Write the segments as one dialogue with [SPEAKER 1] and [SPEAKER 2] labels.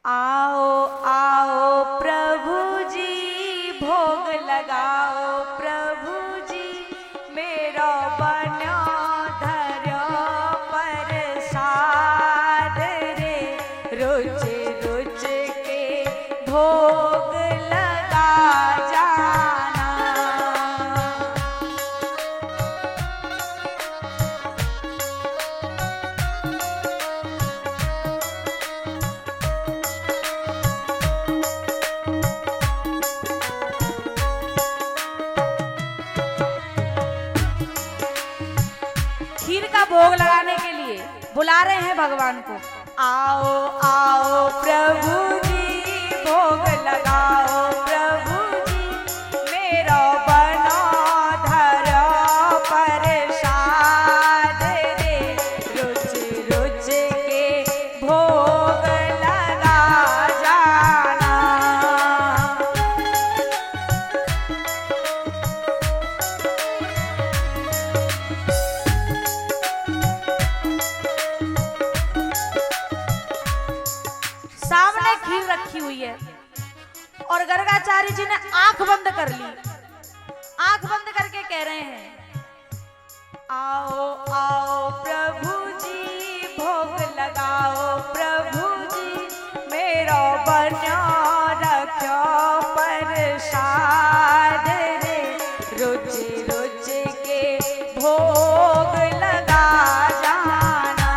[SPEAKER 1] आओ आओ प्रभु जी भोग लगाओ प्रभु जी मेरो बनो धर्यो प्रसाद रे रुच रुच के भोग लगा जाना। खीर का भोग लगाने के लिए बुला रहे हैं भगवान को। आओ आओ प्रभु जी भोग लगाओ प्रभु जी मेरो बनो धरो प्रसाद रे रुच रुच के भोग लगा जाना। सामने खीर रखी हुई है और गर्गाचार्य जी ने आंख बंद कर ली। आंख बंद करके कह रहे हैं आओ आओ प्रभु जी भोग लगाओ प्रभु जी मेरो बनो रखो प्रसाद रे रुच रुच के भोग लगा जाना।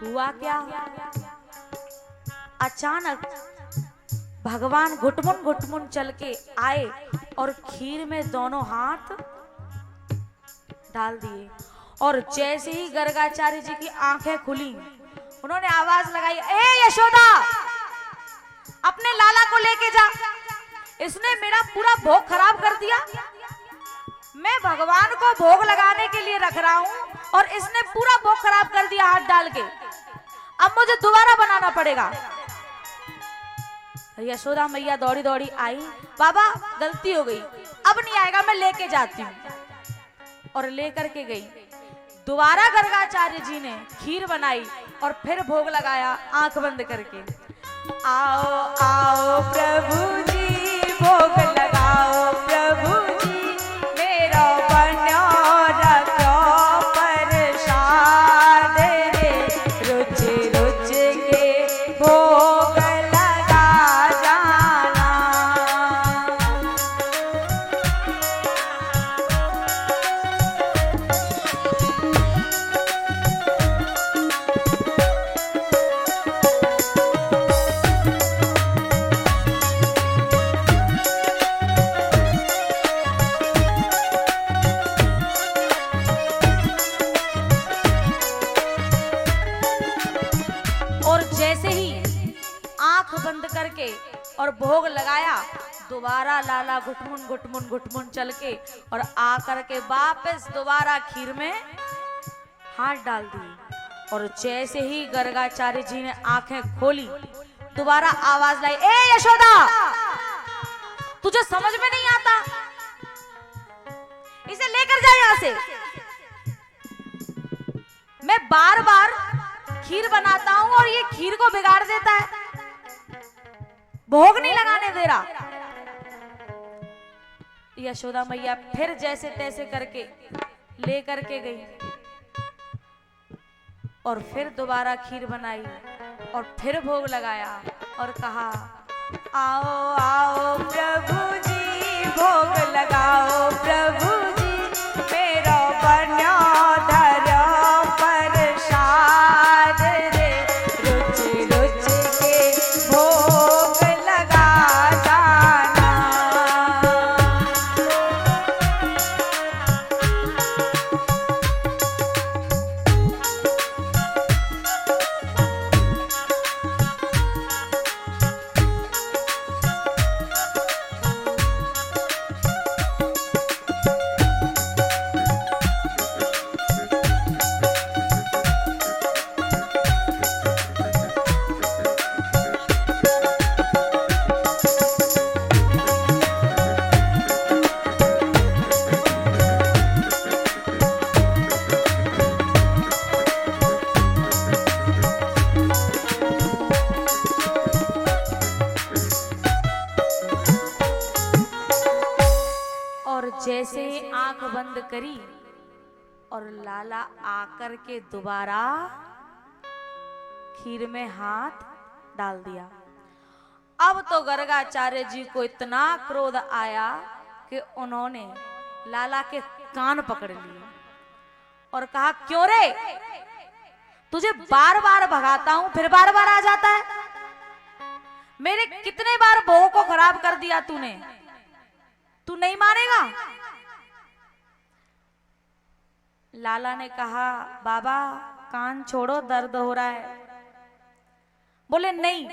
[SPEAKER 1] हुआ क्या, अचानक भगवान घुटमुन घुटमुन चल के आए और खीर में दोनों हाथ डाल दिए और जैसे ही गर्गाचार्य जी की आंखें खुली उन्होंने आवाज लगाई, ए यशोदा अपने लाला को लेके जा, इसने मेरा पूरा भोग खराब कर दिया। मैं भगवान को भोग लगाने के लिए रख रहा हूं और इसने पूरा भोग खराब कर दिया हाथ डाल के। अब मुझे दोबारा बनाना पड़ेगा। यशोदा मैया दौड़ी दौड़ी आई, बाबा गलती हो गई, अब नहीं आएगा, मैं लेके जाती हूँ। और लेकर के गई। दोबारा गर्गाचार्य जी ने खीर बनाई और फिर भोग लगाया आंख बंद करके। आओ आओ प्रभु जी भोग लगाओ प्रभु जी मेरो बनो रखो प्रसाद रे रुच रुच के भोग लगा जाना। और जैसे ही आंख बंद करके और भोग लगाया, दोबारा लाला घुटमुन घुटमुन घुटमुन चल के और आकर के वापस दोबारा खीर में हाथ डाल दिए। और जैसे ही गर्गाचार्य जी ने आंखें खोली, दोबारा आवाज लाई, ए यशोदा तुझे समझ में नहीं आता, इसे लेकर जा यहां से। मैं बार बार खीर बनाता हूं और ये खीर को बिगाड़ देता है, भोग नहीं लगाने दे रहा। यशोदा मैया फिर जैसे तैसे करके ले करके गई और फिर दोबारा खीर बनाई और फिर भोग लगाया और कहा, आओ आओ प्रभु जी भोग लगाओ प्रभु जी मेरो बनो धरो प्रसाद रे रुच रुच के भोग लगा जाना। जैसे ही आंख बंद करी और लाला आकर के दोबारा खीर में हाथ डाल दिया। अब तो गर्गाचार्य जी को इतना क्रोध आया कि उन्होंने लाला के कान पकड़ लिए और कहा, क्यों रे, तुझे बार बार भगाता हूं फिर बार बार आ जाता है? मेरे कितने बार भोग को खराब कर दिया तूने, तू नहीं मानेगा? लाला ने कहा, बाबा कान छोड़ो, दर्द हो रहा है। बोले नहीं,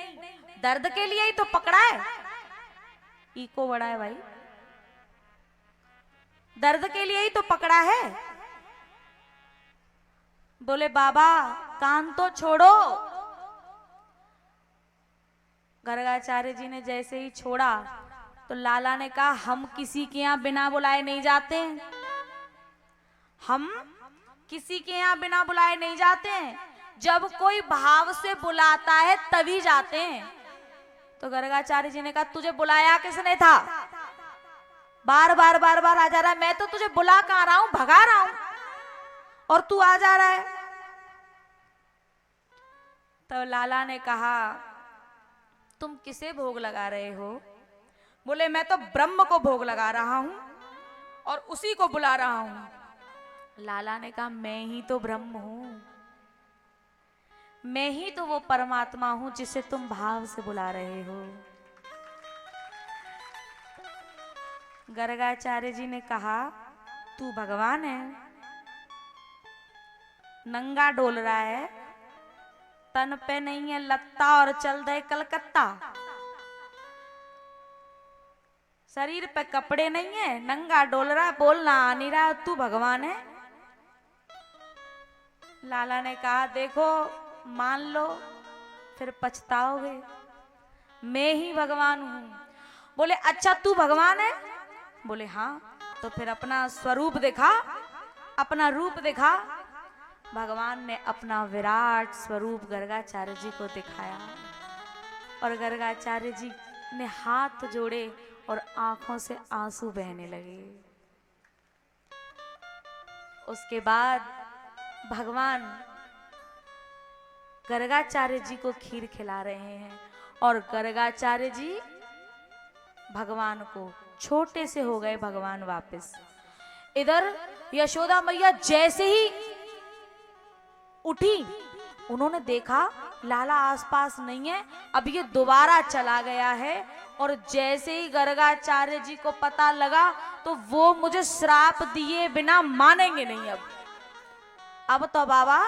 [SPEAKER 1] दर्द के लिए ही तो पकड़ा है। इको बड़ा है भाई, दर्द के लिए ही तो पकड़ा है। बोले बाबा कान तो छोड़ो। गर्गाचार्य जी ने जैसे ही छोड़ा तो लाला ने कहा, हम किसी के यहां बिना बुलाए नहीं जाते, हम किसी के यहां बिना बुलाए नहीं जाते हैं, जब कोई भाव से बुलाता है तभी जाते हैं। तो गर्गाचार्य जी ने कहा, तुझे बुलाया किसने था? बार बार बार बार आ जा रहा है, मैं तो तुझे बुला कहां रहा हूं, भगा रहा हूं, और तू आ जा रहा है। तो लाला ने कहा, तुम किसे भोग लगा रहे हो? बोले मैं तो ब्रह्म को भोग लगा रहा हूं और उसी को बुला रहा हूं। लाला ने कहा, मैं ही तो ब्रह्म हूं, मैं ही तो वो परमात्मा हूं जिसे तुम भाव से बुला रहे हो। गर्गाचार्य जी ने कहा, तू भगवान है, नंगा डोल रहा है, तन पे नहीं है लत्ता और चल दे कलकत्ता, शरीर पे कपड़े नहीं है, नंगा डोल रहा, बोलना आ नहीं रहा, तू भगवान है। लाला ने कहा, देखो मान लो फिर पछताओगे, मैं ही भगवान हूं। बोले अच्छा तू भगवान है? बोले हाँ। तो फिर अपना स्वरूप दिखा, अपना रूप दिखा। भगवान ने अपना विराट स्वरूप गर्गाचार्य जी को दिखाया और गर्गाचार्य जी ने हाथ जोड़े और आंखों से आंसू बहने लगे। उसके बाद भगवान गर्गाचार्य जी को खीर खिला रहे हैं और गर्गाचार्य जी भगवान को, छोटे से हो गए भगवान वापस। इधर यशोदा मैया जैसे ही उठी, उन्होंने देखा लाला आसपास नहीं है, अब ये दोबारा चला गया है। और जैसे ही गर्गाचार्य जी को पता लगा तो वो मुझे श्राप दिए बिना मानेंगे नहीं। अब तो बाबा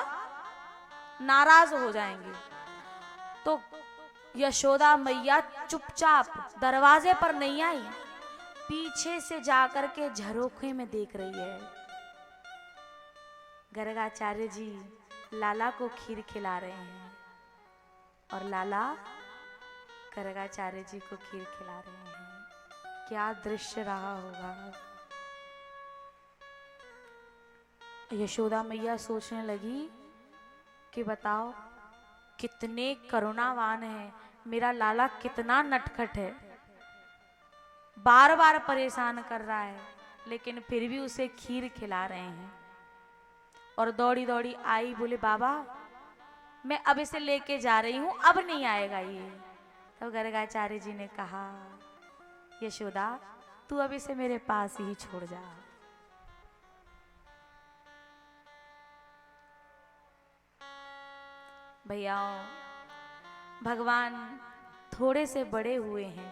[SPEAKER 1] नाराज हो जाएंगे। तो यशोदा मैया चुपचाप दरवाजे पर नहीं आई, पीछे से जाकर के झरोखे में देख रही है। गर्गाचार्य जी लाला को खीर खिला रहे हैं और लाला गर्गाचार्य जी को खीर खिला रहे हैं। क्या दृश्य रहा होगा। यशोदा मैया सोचने लगी कि बताओ कितने करुणावान है, मेरा लाला कितना नटखट है, बार बार परेशान कर रहा है, लेकिन फिर भी उसे खीर खिला रहे हैं। और दौड़ी दौड़ी आई, बोले बाबा मैं अब इसे लेके जा रही हूं, अब नहीं आएगा ये। तो गर्गाचार्य जी ने कहा, यशोदा तू अब इसे मेरे पास ही छोड़ जा। भैया भगवान थोड़े से बड़े हुए हैं,